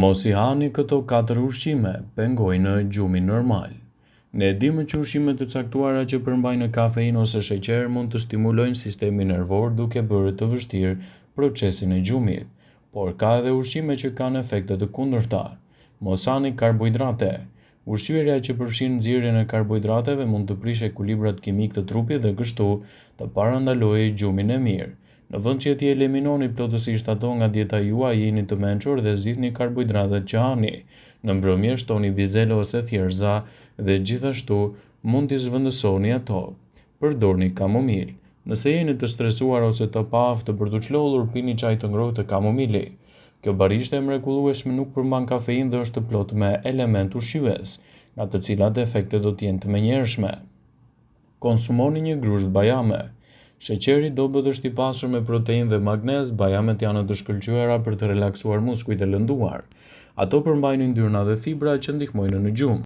Mos i hani këto 4 ushqime, pengoj në gjumin normal. Ne dimë që ushqimet e caktuara që përmbajnë kafeinë ose sheqer mund të stimulojnë sistemin nervor duke bërë të vështirë procesin e gjumit, por ka edhe ushqime që kanë efekte të kundërta. Mos hani karbohidrate. Ushqyerja që përfshin nxjerrjen e karbohidrateve mund të prishë ekuilibrat kimik të trupit dhe kështu të parandalojë gjumin e mirë. Në vend që t'i eliminoni plotësisht ato nga dieta juaj, jeni të mençur dhe zgjidhni karbohidratet që hani. Në mbrëmje shtoni bizele ose thjerza dhe gjithashtu mund t'i zhvendësoni ato. Përdorni kamomil. Nëse jeni të stresuar ose të paaftë për të çlodhur, pini çaj të ngrohtë të kamomili. Kjo barishte e mrekullueshme nuk përmban kafeinë dhe është plot me element ushqyes, nga të cilat efektet do të jenë të menjëhershme. Konsumoni një grusht bajame. Sheqeri dobët është i pasur me proteinë dhe magnez, bajamet janë të shkëlqyera për të relaksuar muskujt e lënduar. Ato përmbajnë yndyrna dhe fibra që ndihmojnë në gjumë.